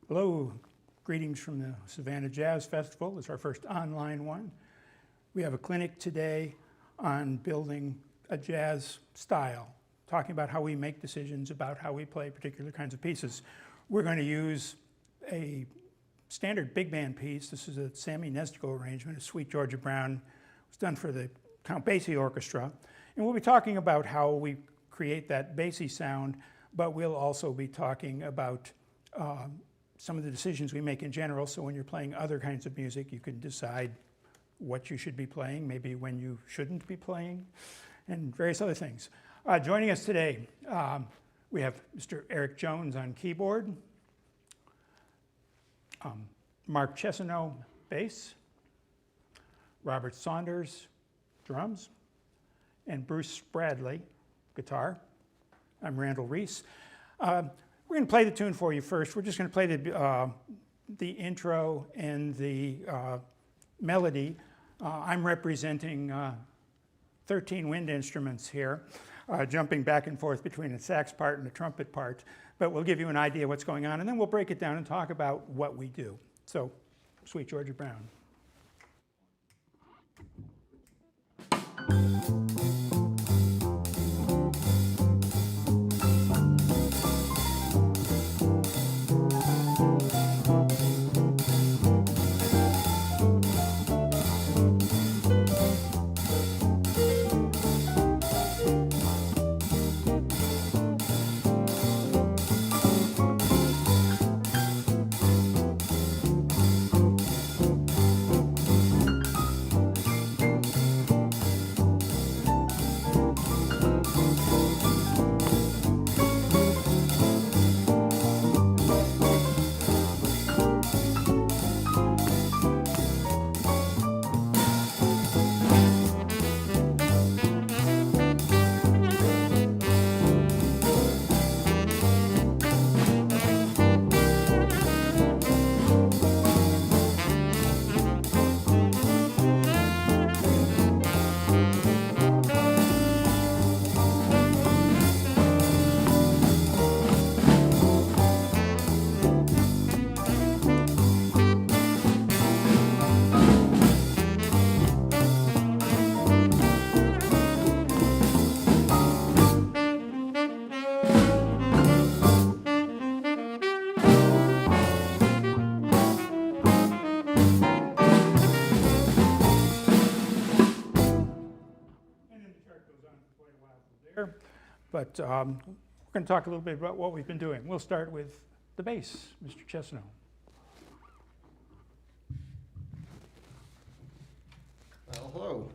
Hello, greetings from the Savannah Jazz Festival. It's our first online one. We have a clinic today on building a jazz style, talking about how we make decisions about how we play particular kinds of pieces. We're going to use a standard big band piece. This is a Sammy Nestico arrangement, a Sweet Georgia Brown. It was done for the Count Basie Orchestra. And we'll be talking about how we create that Basie sound, but we'll also be talking about some of the decisions we make in general. So when you're playing other kinds of music, you can decide what you should be playing, maybe when you shouldn't be playing, and various other things. Joining us today, we have Mr. Eric Jones on keyboard, Mark Chesano, bass, Robert Saunders, drums, and Bruce Bradley, guitar. I'm Randall Reese. We're going to play the tune for you first. We're just going to play the intro and the melody. I'm representing 13 wind instruments here, jumping back and forth between a sax part and a trumpet part. But we'll give you an idea of what's going on, and then we'll break it down and talk about what we do. So, Sweet Georgia Brown. But we're going to talk a little bit about what we've been doing. We'll start with the bass, Mr. Chesano. Well, hello.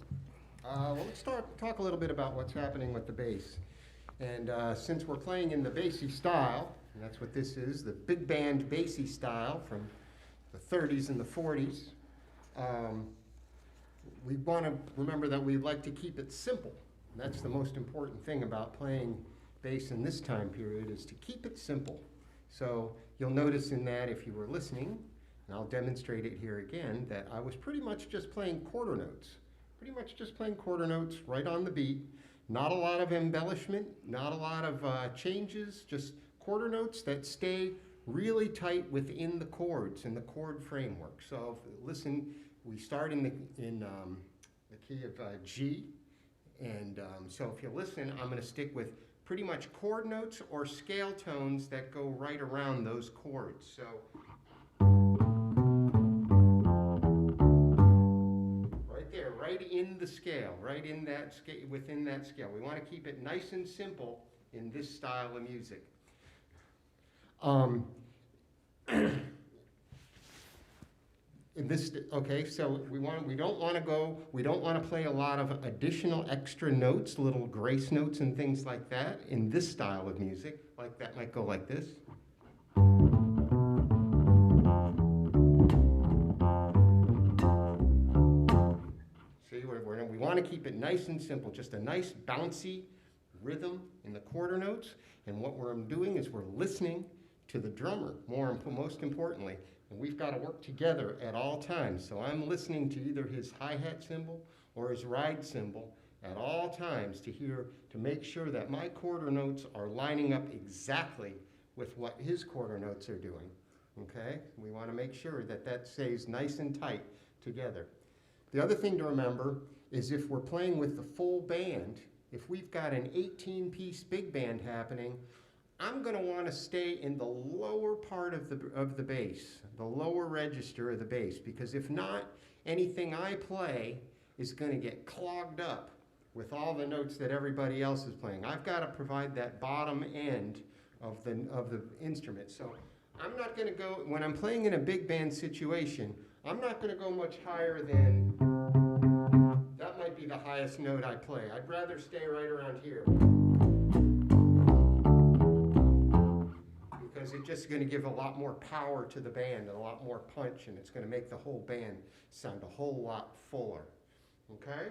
Let's talk a little bit about what's happening with the bass. And since we're playing in the Basie style, and that's what this is, the big band Basie style from the 30s and the 40s, we want to remember that we like to keep it simple. That's the most important thing about playing bass in this time period, is to keep it simple. So you'll notice in that, if you were listening, and I'll demonstrate it here again, that I was pretty much just playing quarter notes. Pretty much just playing quarter notes right on the beat. Not a lot of embellishment, not a lot of changes, just quarter notes that stay really tight within the chords, in the chord framework. So listen, we start in the key of G. And so if you listen, I'm going to stick with pretty much chord notes or scale tones that go right around those chords. So right there, right in the scale, right in that scale, within that scale. We want to keep it nice and simple in this style of music. Okay, so we don't want to play a lot of additional extra notes, little grace notes and things like that in this style of music. Like that might go like this. See, we want to keep it nice and simple, just a nice bouncy rhythm in the quarter notes. And what we're doing is we're listening to the drummer, most importantly. And we've got to work together at all times. So I'm listening to either his hi-hat cymbal or his ride cymbal at all times to make sure that my quarter notes are lining up exactly with what his quarter notes are doing. okay? We want to make sure that that stays nice and tight together. The other thing to remember is if we're playing with the full band, if we've got an 18-piece big band happening, I'm going to want to stay in the lower part of the bass, the lower register of the bass, because if not, anything I play is going to get clogged up with all the notes that everybody else is playing. I've got to provide that bottom end of the instrument. So I'm not going to go, when I'm playing in a big band situation, I'm not going to go much higher than, that might be the highest note I play. I'd rather stay right around here. Because it's just going to give a lot more power to the band and a lot more punch, and it's going to make the whole band sound a whole lot fuller. Okay?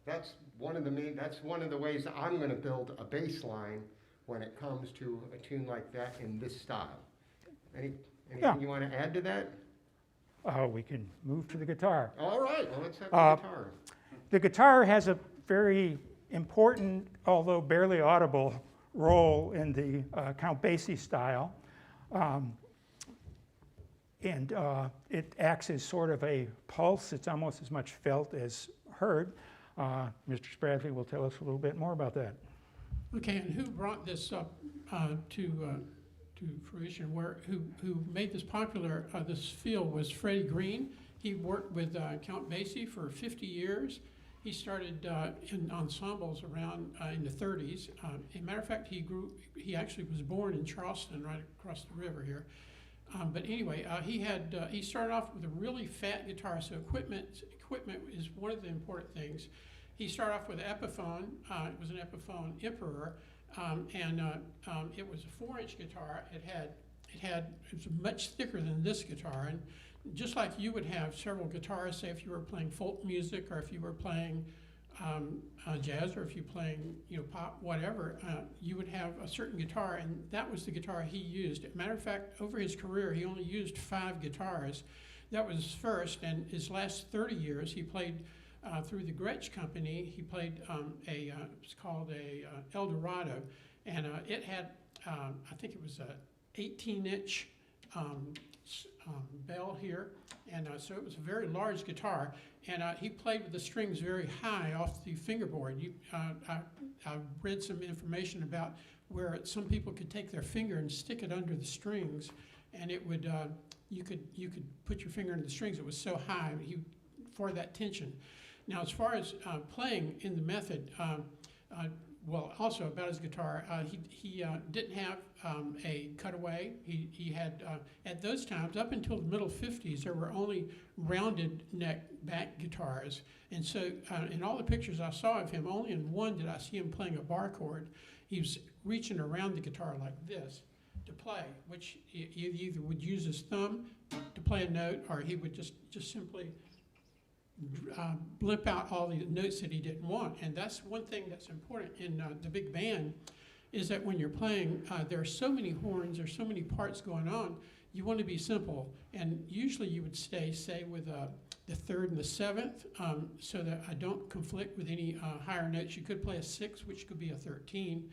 That's one of the ways I'm going to build a bass line when it comes to a tune like that in this style. Anything you want to add to that? We can move to the guitar. All right, well, let's have the guitar. The guitar has a very important, although barely audible, role in the Count Basie style. And it acts as sort of a pulse. It's almost as much felt as heard. Mr. Spradley will tell us a little bit more about that. Okay, and who brought this up to fruition? Who made this popular? This field was Freddie Green. He worked with Count Basie for 50 years. He started in ensembles around in the 30s. As a matter of fact, he actually was born in Charleston, right across the river here. But anyway, he started off with a really fat guitar, so equipment is one of the important things. He started off with an Epiphone. It was an Epiphone Emperor, and it was a 4-inch guitar. It was much thicker than this guitar, and just like you would have several guitars, say if you were playing folk music or if you were playing jazz or if you're playing pop, whatever, you would have a certain guitar, and that was the guitar he used. As a matter of fact, over his career, he only used 5 guitars. That was his first, and his last 30 years, he played through the Gretsch Company. He played it was called a Eldorado, and it had, I think it was a 18-inch bell here, and so it was a very large guitar, and he played with the strings very high off the fingerboard. I read some information about where some people could take their finger and stick it under the strings, and it would you could put your finger into the strings. It was so high for that tension. Now, as far as playing in the method, well, also about his guitar, he didn't have a cutaway. He had, at those times, up until the middle 50s, there were only rounded neck back guitars. And so in all the pictures I saw of him, only in one did I see him playing a bar chord. He was reaching around the guitar like this to play, which he either would use his thumb to play a note, or he would just simply blip out all the notes that he didn't want. And that's one thing that's important in the big band, is that when you're playing, there are so many horns, there's so many parts going on, you want to be simple. And usually you would stay, say, with the 3rd and the 7th, so that I don't conflict with any higher notes. You could play a 6, which could be a 13,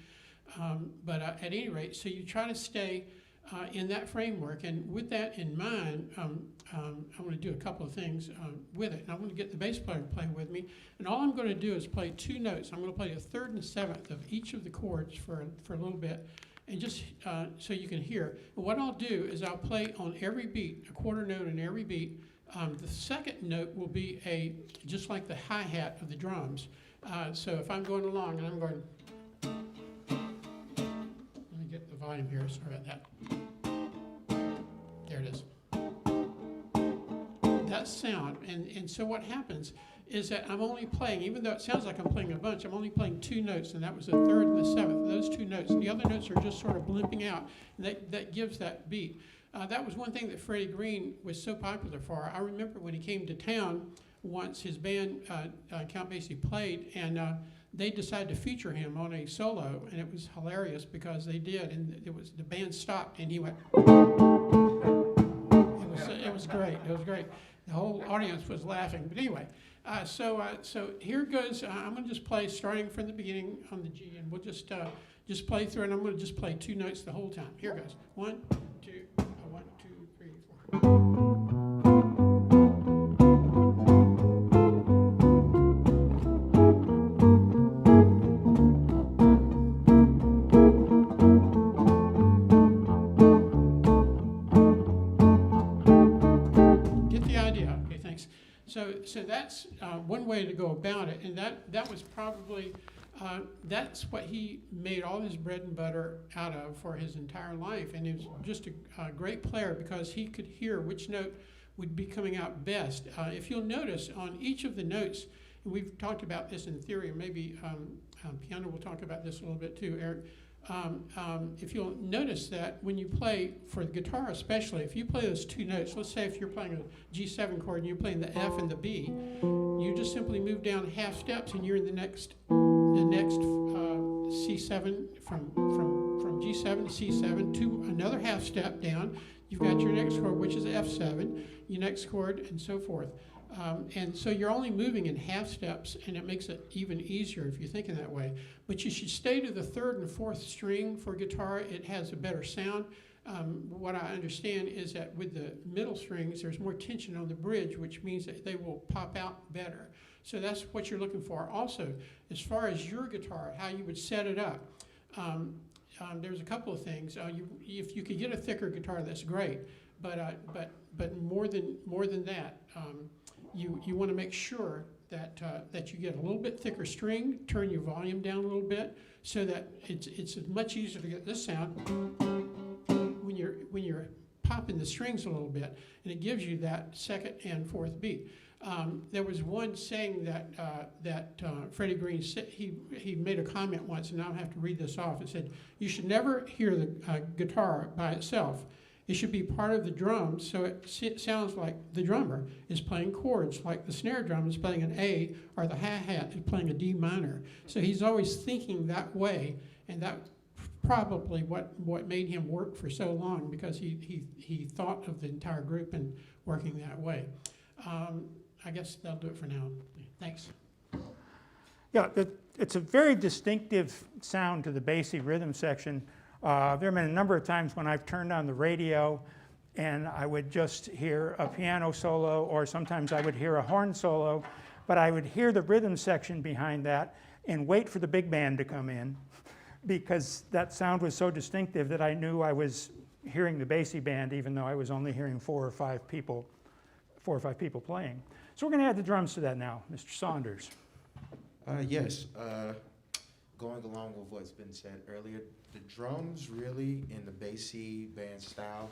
but at any rate, so you try to stay in that framework. And with that in mind, I want to do a couple of things with it. And I want to get the bass player to play with me. And all I'm going to do is play 2 notes. I'm going to play the 3rd and the 7th of each of the chords for a little bit, and just so you can hear. And what I'll do is I'll play on every beat, a quarter note on every beat. The 2nd note will be just like the hi-hat of the drums. So if I'm going along and I'm going, let me get the volume here, sorry about that. There it is. That sound, and so what happens is that I'm only playing, even though it sounds like I'm playing a bunch, I'm only playing 2 notes, and that was the 3rd and the 7th, those 2 notes. The other notes are just sort of blimping out, and that gives that beat. That was one thing that Freddie Green was so popular for. I remember when he came to town once, his band, Count Basie, played, and they decided to feature him on a solo, and it was hilarious because they did, and the band stopped, and he went. It was great. It was great. The whole audience was laughing. But anyway, so here goes. I'm going to just play starting from the beginning on the G, and we'll just play through, and I'm going to just play 2 notes the whole time. Here goes. 1, 2, 1. Get the idea? Okay, thanks. So that's one way to go about it, and that was probably that's what he made all his bread and butter out of for his entire life, and he was just a great player because he could hear which note would be coming out best. If you'll notice on each of the notes, and we've talked about this in theory, and maybe Piano will talk about this a little bit too, Eric. If you'll notice that when you play, for the guitar especially, if you play those two notes, let's say if you're playing a G7 chord and you're playing the F and the B, you just simply move down half steps and you're in the next C7 from G7 to C7 to another half step down. You've got your next chord, which is F7, your next chord, and so forth. And so you're only moving in half steps, and it makes it even easier if you're thinking that way. But you should stay to the third and fourth string for guitar. It has a better sound. What I understand is that with the middle strings, there's more tension on the bridge, which means that they will pop out better. So that's what you're looking for. Also, as far as your guitar, how you would set it up, there's a couple of things. If you could get a thicker guitar, that's great. But more than that, you want to make sure that you get a little bit thicker string, turn your volume down a little bit, so that it's much easier to get this sound when you're popping the strings a little bit, and it gives you that second and fourth beat. There was one saying that Freddie Green said, he made a comment once, and I'll have to read this off. It said, "You should never hear the guitar by itself. It should be part of the drums, so it sounds like the drummer is playing chords, like the snare drum is playing an A, or the hi-hat is playing a D minor." So he's always thinking that way, and that's probably what made him work for so long, because he thought of the entire group and working that way. I guess that'll do it for now. Thanks. Yeah, it's a very distinctive sound to the Basie rhythm section. There have been a number of times when I've turned on the radio and I would just hear a piano solo, or sometimes I would hear a horn solo, but I would hear the rhythm section behind that and wait for the big band to come in, because that sound was so distinctive that I knew I was hearing the Basie band, even though I was only hearing four or five people playing. So we're going to add the drums to that now. Mr. Saunders. Yes, going along with what's been said earlier, the drums really in the Basie band style,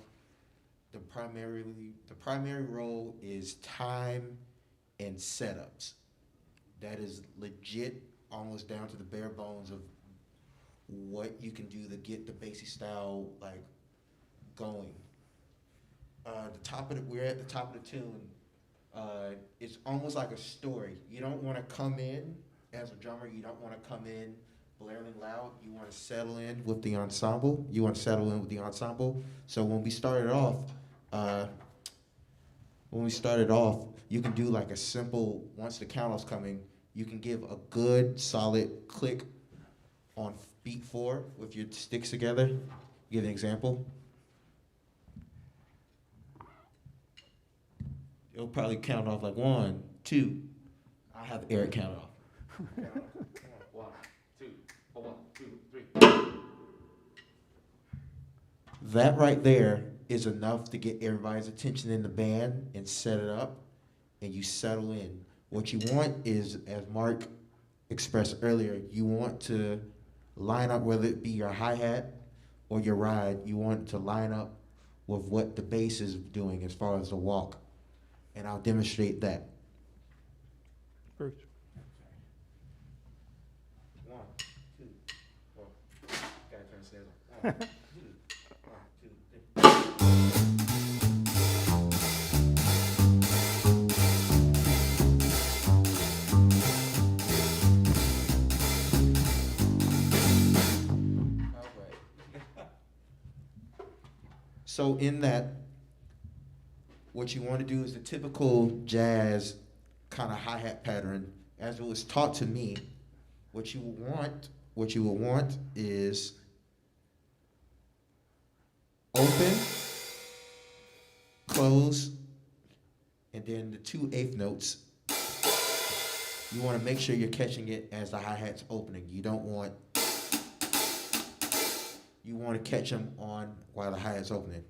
the primary role is time and setups. That is legit, almost down to the bare bones of what you can do to get the Basie style like going. We're at the top of the tune. It's almost like a story. You don't want to come in as a drummer. You don't want to come in blaring loud. You want to settle in with the ensemble. So when we started off, you can do like a simple, once the count off's coming, you can give a good solid click on beat 4 with your sticks together. Give an example. It'll probably count off like 1, 2. I'll have Eric count off. 1, 2, 1, 2, 3. That right there is enough to get everybody's attention in the band and set it up, and you settle in. What you want is, as Mark expressed earlier, you want to line up, whether it be your hi-hat or your ride, you want to line up with what the bass is doing as far as the walk. And I'll demonstrate that. Bruce. 1, 2, 4. Gotta turn stairs on. 1, 2, 1, 2, 3. All right. So in that, what you want to do is the typical jazz kind of hi-hat pattern, as it was taught to me. What you will want is open, close. close, and then the 2/8 notes, you want to make sure you're catching it as the hi-hat's opening. You want to catch them on while the hi-hat's opening.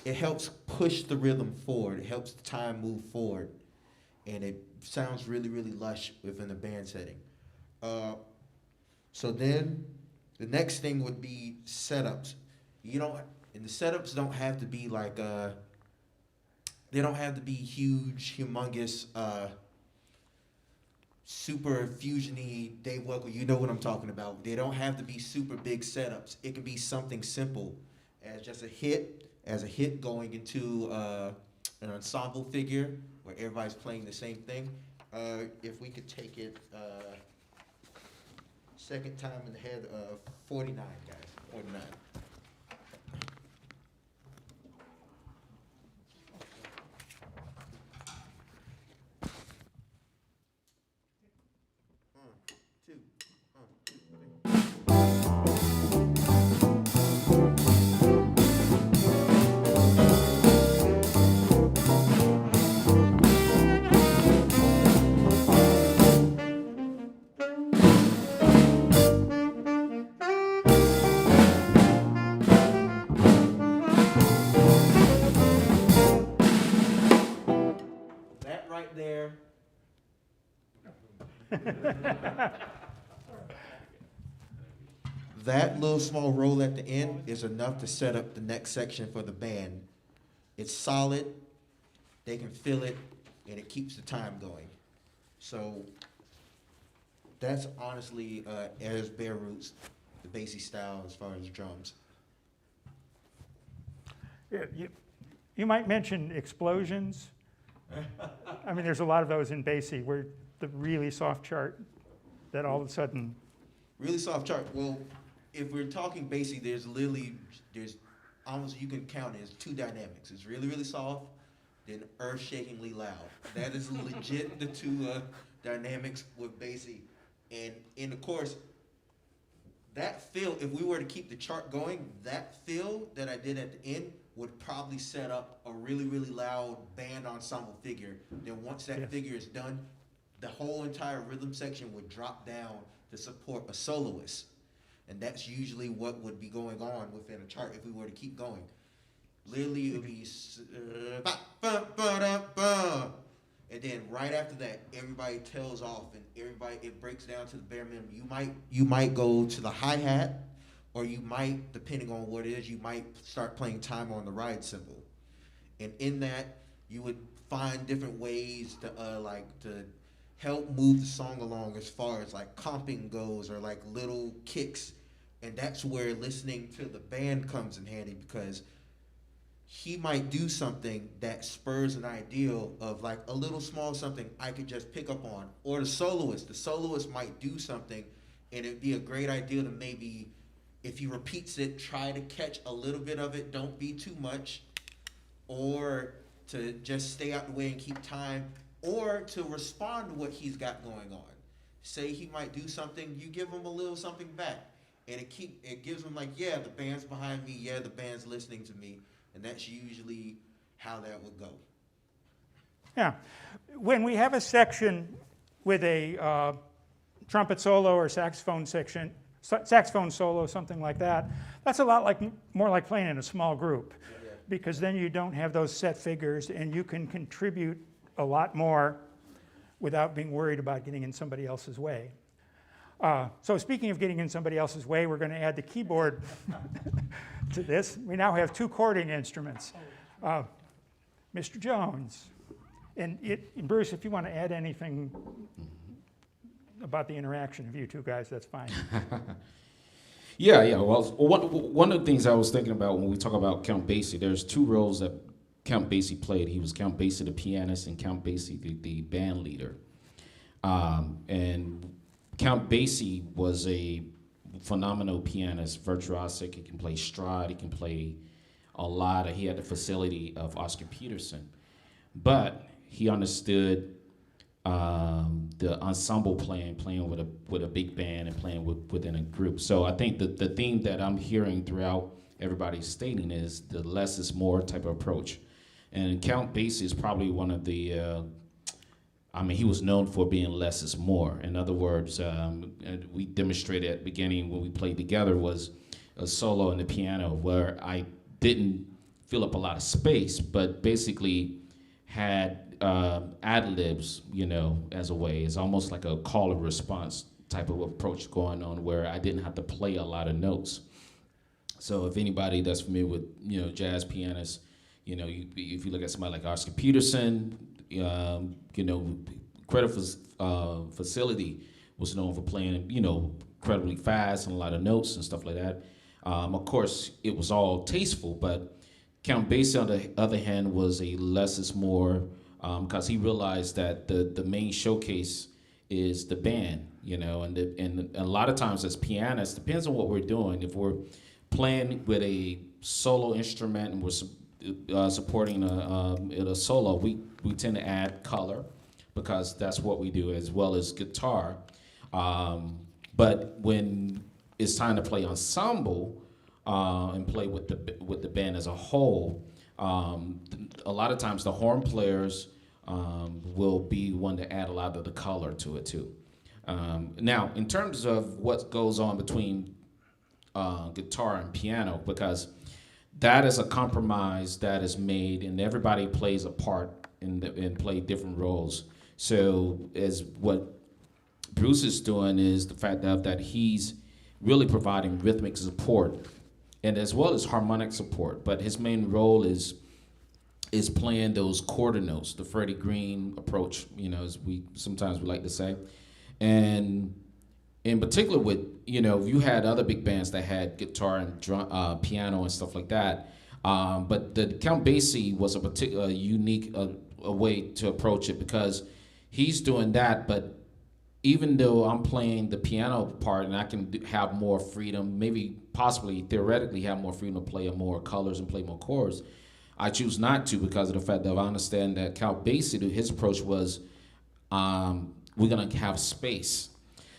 It helps push the rhythm forward. It helps the time move forward. And it sounds really, really lush within the band setting. So then the next thing would be setups. And the setups don't have to be like, they don't have to be huge, humongous, super fusion-y, Dave Welker, you know what I'm talking about. They don't have to be super big setups. It can be something simple as just a hit going into an ensemble figure where everybody's playing the same thing. If we could take it second time in the head of 49, guys, 49. There. That little small roll at the end is enough to set up the next section for the band. It's solid, they can feel it, and it keeps the time going. So that's honestly as bare roots, the Basie style as far as drums. Yeah, you might mention explosions. I mean, there's a lot of those in Basie where the really soft chart that all of a sudden. Really soft chart. Well, if we're talking Basie, there's almost, you can count it as two dynamics. It's really, really soft, then earth-shakingly loud. That is legit the two dynamics with Basie. And in the chorus, that fill, if we were to keep the chart going, that fill that I did at the end would probably set up a really, really loud band ensemble figure. Then once that figure is done, the whole entire rhythm section would drop down to support a soloist. And that's usually what would be going on within a chart if we were to keep going. Literally, it would be, and then right after that, everybody tails off and it breaks down to the bare minimum. You might go to the hi-hat, or you might, depending on what it is, you might start playing time on the ride cymbal. And in that, you would find different ways to help move the song along as far as like comping goes, or like little kicks. And that's where listening to the band comes in handy, because he might do something that spurs an ideal of like a little small something I could just pick up on. Or the soloist might do something, and it'd be a great idea to maybe, if he repeats it, try to catch a little bit of it, don't be too much, or to just stay out the way and keep time, or to respond to what he's got going on. Say he might do something, you give him a little something back, and it gives him like, yeah, the band's behind me, yeah, the band's listening to me, and that's usually how that would go. Yeah. When we have a section with a trumpet solo or saxophone solo, something like that, that's a lot more like playing in a small group, because then you don't have those set figures and you can contribute a lot more without being worried about getting in somebody else's way. So speaking of getting in somebody else's way, we're going to add the keyboard to this. We now have two chording instruments. Mr. Jones, and Bruce, if you want to add anything about the interaction of you two guys, that's fine. Yeah. Well, one of the things I was thinking about when we talk about Count Basie, there's two roles that Count Basie played. He was Count Basie, the pianist, and Count Basie, the band leader. And Count Basie was a phenomenal pianist, virtuosic. He can play Strad, he can play a lot. He had the facility of Oscar Peterson. But he understood the ensemble playing with a big band and playing within a group. So I think that the theme that I'm hearing throughout everybody's stating is the less is more type of approach. And Count Basie is probably one of the, he was known for being less is more. In other words, and we demonstrated at the beginning when we played together was a solo on the piano where I didn't fill up a lot of space, but basically had ad-libs, as a way. It's almost like a call and response type of approach going on where I didn't have to play a lot of notes. So if anybody that's familiar with, jazz pianists, if you look at somebody like Oscar Peterson, Credit Facility was known for playing, incredibly fast and a lot of notes and stuff like that. Of course, it was all tasteful, but Count Basie, on the other hand, was a less is more, because he realized that the main showcase is the band, and a lot of times as pianists, depends on what we're doing. If we're playing with a solo instrument and we're supporting a solo, we tend to add color because that's what we do, as well as guitar. But when it's time to play ensemble and play with the band as a whole, a lot of times the horn players will be one to add a lot of the color to it too. Now, in terms of what goes on between guitar and piano, because that is a compromise that is made, and everybody plays a part and play different roles. So, as what Bruce is doing is the fact that he's really providing rhythmic support, and as well as harmonic support. But his main role is playing those quarter notes, the Freddie Green approach, as we sometimes like to say, and in particular with, you had other big bands that had guitar and drum, piano and stuff like that. But the Count Basie was a particular unique a way to approach it because he's doing that. But even though I'm playing the piano part and I can have more freedom, maybe possibly theoretically have more freedom to play more colors and play more chords, I choose not to because of the fact that I understand that Count Basie, his approach was we're gonna have space.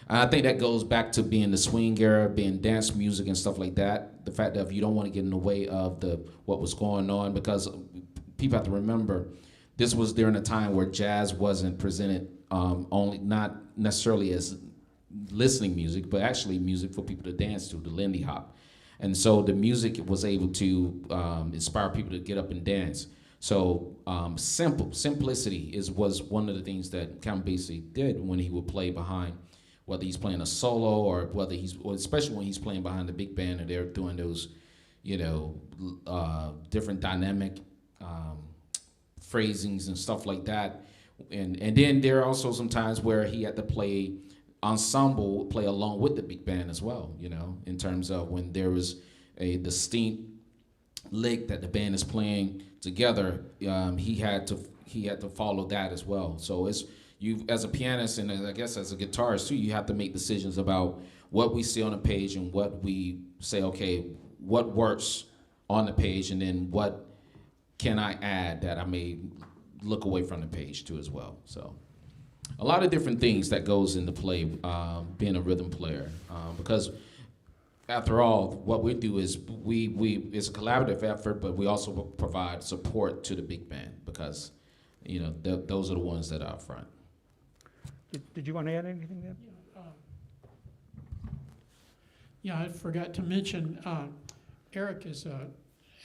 And I think that goes back to being the swing era, being dance music and stuff like that. The fact that if you don't want to get in the way of what was going on, because people have to remember, this was during a time where jazz wasn't presented only, not necessarily as listening music, but actually music for people to dance to, the Lindy Hop. And so the music was able to inspire people to get up and dance. So simplicity was one of the things that Count Basie did when he would play behind, whether he's playing a solo or whether especially when he's playing behind the big band and they're doing those, different dynamic phrasings and stuff like that. And then there are also some times where he had to play ensemble, play along with the big band as well, in terms of when there was a distinct lick that the band is playing together, he had to follow that as well. So it's, you as a pianist and I guess as a guitarist too, you have to make decisions about what we see on the page and what we say, okay, what works on the page, and then what can I add that I may look away from the page too as well. So a lot of different things that goes into play being a rhythm player, because after all, what we do is it's a collaborative effort, but we also provide support to the big band because those are the ones that are up front. Did you want to add anything there? Yeah, I forgot to mention, Eric is a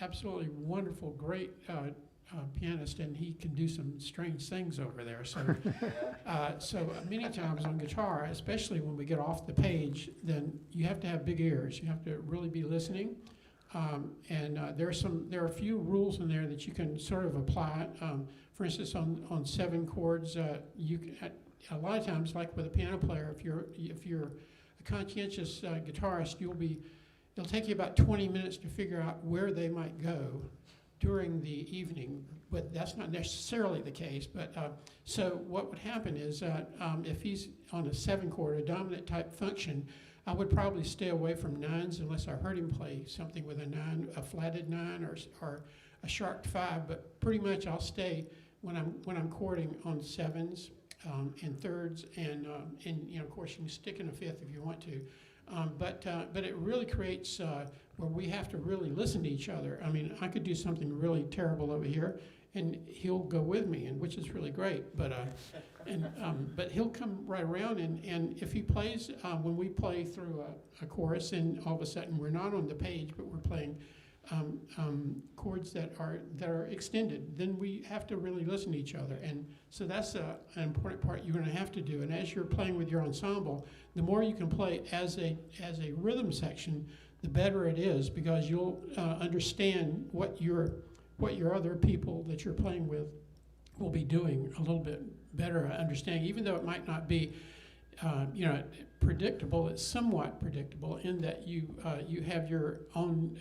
absolutely wonderful, great pianist, and he can do some strange things over there. So, so many times on guitar, especially when we get off the page, then you have to have big ears. You have to really be listening. There are a few rules in there that you can sort of apply. For instance, on 7 chords, you can, a lot of times, like with a piano player, if you're a conscientious guitarist, it'll take you about 20 minutes to figure out where they might go during the evening, but that's not necessarily the case. But so what would happen is if he's on a 7 chord, a dominant type function, I would probably stay away from 9s unless I heard him play something with a 9, a flatted 9 or a sharp 5. But pretty much I'll stay when I'm chording on 7s. and thirds, and of course you can stick in a fifth if you want to. But it really creates where we have to really listen to each other. I mean, I could do something really terrible over here, and he'll go with me, and which is really great. But but he'll come right around, and if he plays, when we play through a chorus, and all of a sudden we're not on the page, but we're playing chords that are extended, then we have to really listen to each other. And so that's an important part you're going to have to do. And as you're playing with your ensemble, the more you can play as a rhythm section, the better it is, because you'll understand what your other people that you're playing with will be doing a little bit better understanding, even though it might not be predictable. It's somewhat predictable in that you have your own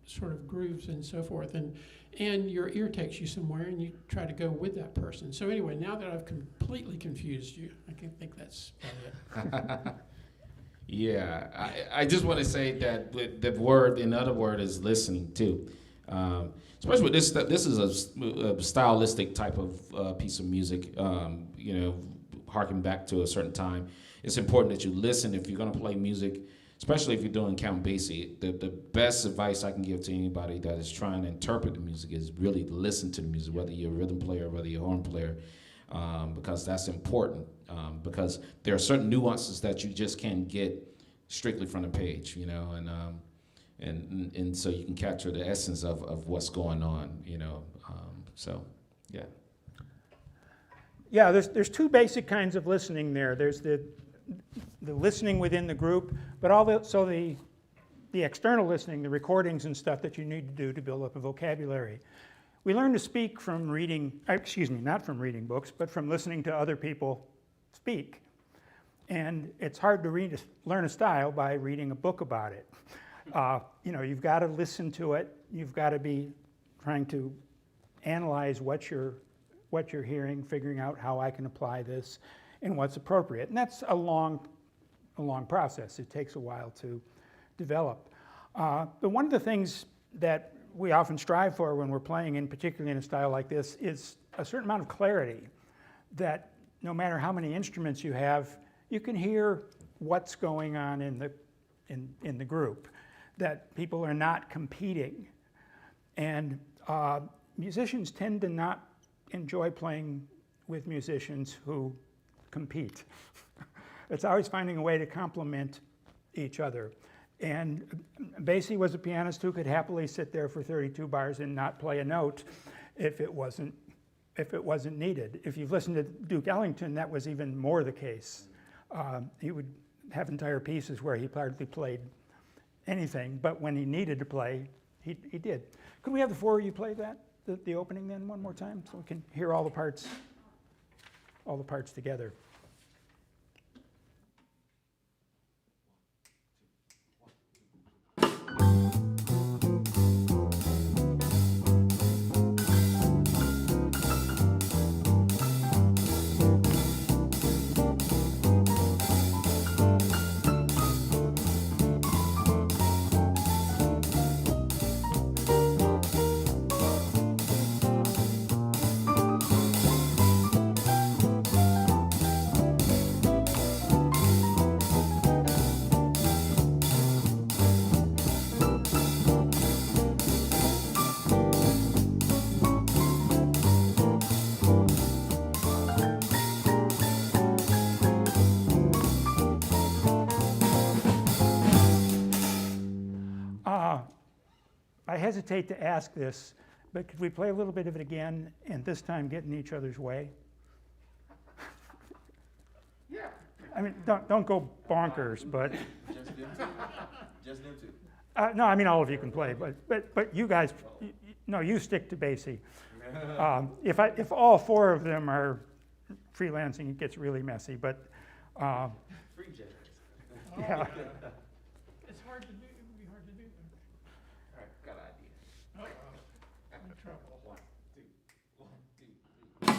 sort of grooves and so forth, and your ear takes you somewhere, and you try to go with that person. So anyway, now that I've completely confused you, I can think that's about it. Yeah, I just want to say that the word, another word is listening too. Especially with this is a stylistic type of piece of music, harking back to a certain time. It's important that you listen if you're going to play music, especially if you're doing Count Basie. The best advice I can give to anybody that is trying to interpret the music is really listen to the music, whether you're a rhythm player, whether you're a horn player, because that's important. Because there are certain nuances that you just can't get strictly from the page, and so you can capture the essence of what's going on, so yeah. Yeah, there's two basic kinds of listening there. There's the listening within the group, but also the external listening, the recordings and stuff that you need to do to build up a vocabulary. We learn to speak from reading, not from reading books, but from listening to other people speak. And it's hard to learn a style by reading a book about it. You've got to listen to it. You've got to be trying to analyze what you're hearing, figuring out how I can apply this and what's appropriate. And that's a long process. It takes a while to develop. But one of the things that we often strive for when we're playing, and particularly in a style like this, is a certain amount of clarity, that no matter how many instruments you have, you can hear what's going on in the group, that people are not competing. And musicians tend to not enjoy playing with musicians who compete. It's always finding a way to complement each other. And Basie was a pianist who could happily sit there for 32 bars and not play a note if it wasn't needed. If you've listened to Duke Ellington, that was even more the case. He would have entire pieces where he hardly played anything, but when he needed to play, he did. Could we have the four of you play that, the opening then one more time, so we can hear all the parts together? I hesitate to ask this, but could we play a little bit of it again, and this time get in each other's way? Yeah. I mean, don't go bonkers, but Just them two. no, I mean all of you can play, but you guys, no, you stick to Basie. If all four of them are freelancing, it gets really messy. But Free jazz. yeah. It's hard to do. It would be hard to do. All right, got an idea. Oh, I'm in trouble. 1, 2, 1, 2, 3.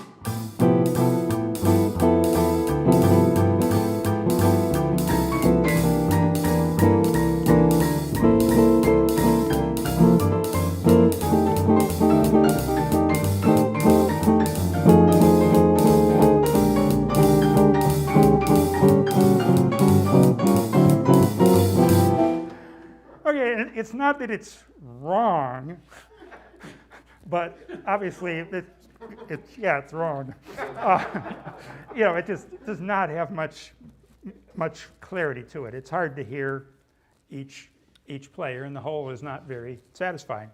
it's not that it's wrong, but obviously it's wrong. It just does not have much clarity to it. It's hard to hear each player, and the whole is not very satisfying.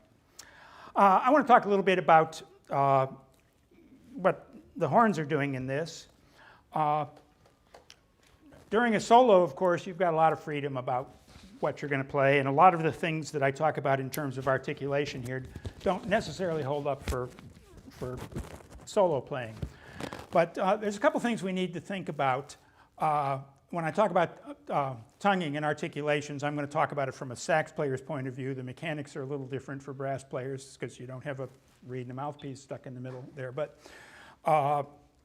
I want to talk a little bit about what the horns are doing in this. During a solo, of course, you've got a lot of freedom about what you're going to play, and a lot of the things that I talk about in terms of articulation here don't necessarily hold up for solo playing. But there's a couple things we need to think about. When I talk about tonguing and articulations, I'm going to talk about it from a sax player's point of view. The mechanics are a little different for brass players because you don't have a reed and a mouthpiece stuck in the middle there. But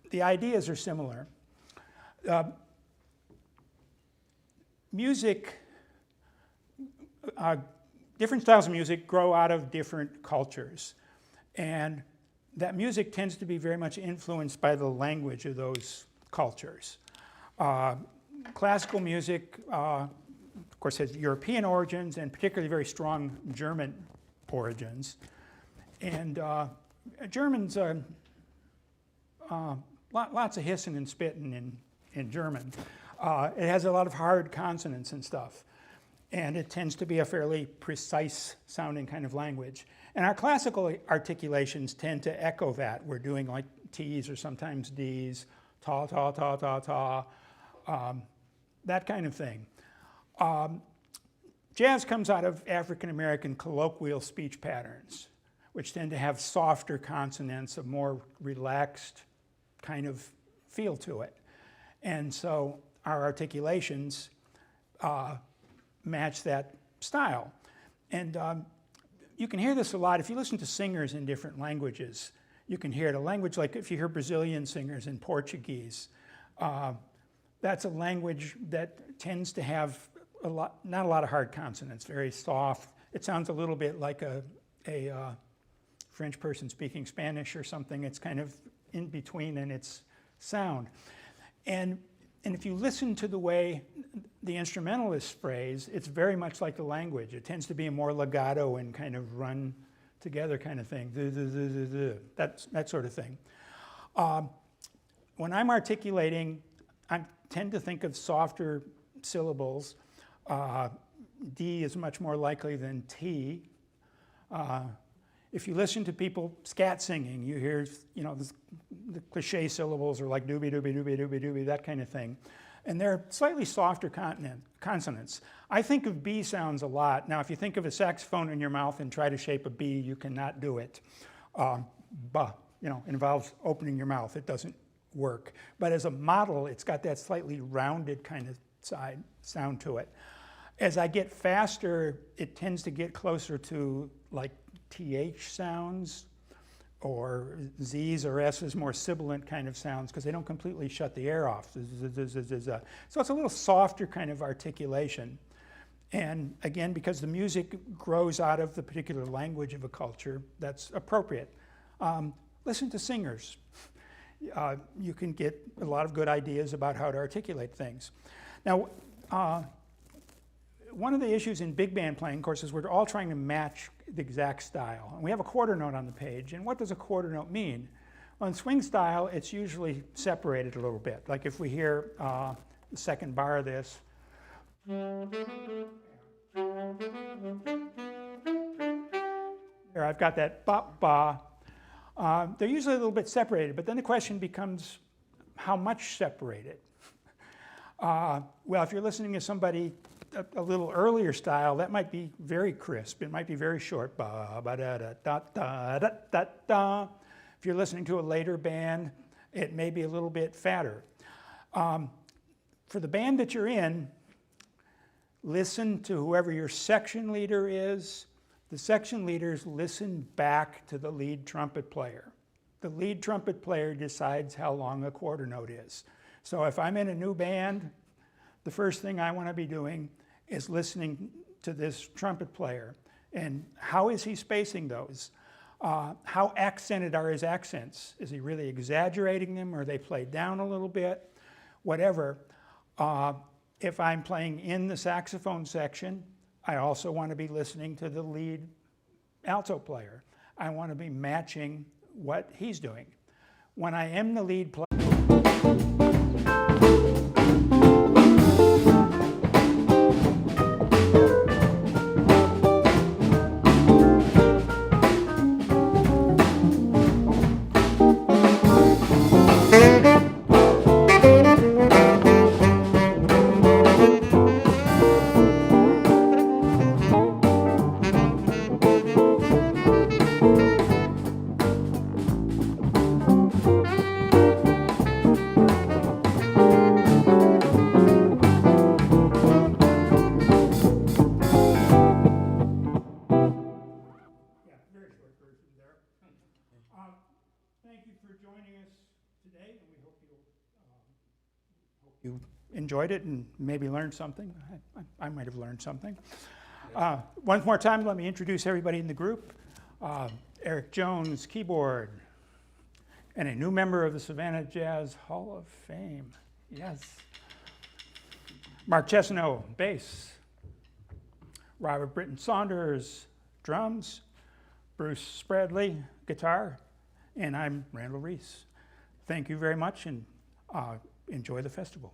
the ideas are similar. Music, different styles of music grow out of different cultures. And that music tends to be very much influenced by the language of those cultures. Classical music, of course, has European origins and particularly very strong German origins. And Germans, lots of hissing and spitting in German. It has a lot of hard consonants and stuff. And it tends to be a fairly precise sounding kind of language. And our classical articulations tend to echo that. We're doing like T's or sometimes D's, ta, ta, ta, ta, ta, that kind of thing. Jazz comes out of African American colloquial speech patterns, which tend to have softer consonants, a more relaxed kind of feel to it. And so our articulations match that style. And you can hear this a lot. If you listen to singers in different languages, you can hear it. A language like if you hear Brazilian singers in Portuguese, that's a language that tends to have not a lot of hard consonants, very soft. It sounds a little bit like a French person speaking Spanish or something. It's kind of in between in its sound. And if you listen to the way the instrumentalists phrase, it's very much like the language. It tends to be a more legato and kind of run together kind of thing, that sort of thing. When I'm articulating, I tend to think of softer syllables. D is much more likely than T. If you listen to people scat singing, you hear, the cliche syllables are like doobie, doobie, doobie, doobie, doobie, that kind of thing. And they're slightly softer consonants. I think of B sounds a lot. Now, if you think of a saxophone in your mouth and try to shape a B, you cannot do it. Ba, involves opening your mouth. It doesn't work. But as a model, it's got that slightly rounded kind of sound to it. As I get faster, it tends to get closer to like TH sounds, or Z's or S's, more sibilant kind of sounds, because they don't completely shut the air off. So it's a little softer kind of articulation. And again, because the music grows out of the particular language of a culture, that's appropriate. Listen to singers. You can get a lot of good ideas about how to articulate things. Now, one of the issues in big band playing, of course, is we're all trying to match the exact style. And we have a quarter note on the page, and what does a quarter note mean? Well, in swing style, it's usually separated a little bit. Like if we hear the second bar of this, there I've got that ba-ba. They're usually a little bit separated, but then the question becomes how much separated? Well, if you're listening to somebody a little earlier style, that might be very crisp. It might be very short. Ba, ba, da, da, da, da, da, da, da. If you're listening to a later band, it may be a little bit fatter. For the band that you're in, listen to whoever your section leader is. The section leaders listen back to the lead trumpet player. The lead trumpet player decides how long a quarter note is. So if I'm in a new band, the first thing I want to be doing is listening to this trumpet player. And how is he spacing those? How accented are his accents? Is he really exaggerating them, or are they played down a little bit? Whatever. If I'm playing in the saxophone section, I also want to be listening to the lead alto player. I want to be matching what he's doing. When I am the lead player, very short version there. Thank you for joining us today, and we hope you enjoyed it and maybe learned something. I might have learned something. One more time, let me introduce everybody in the group. Eric Jones, keyboard, and a new member of the Savannah Jazz Hall of Fame. Yes. Mark Chesno, bass. Robert Britton Saunders, drums. Bruce Spradley, guitar. And I'm Randall Reese. Thank you very much, and enjoy the festival.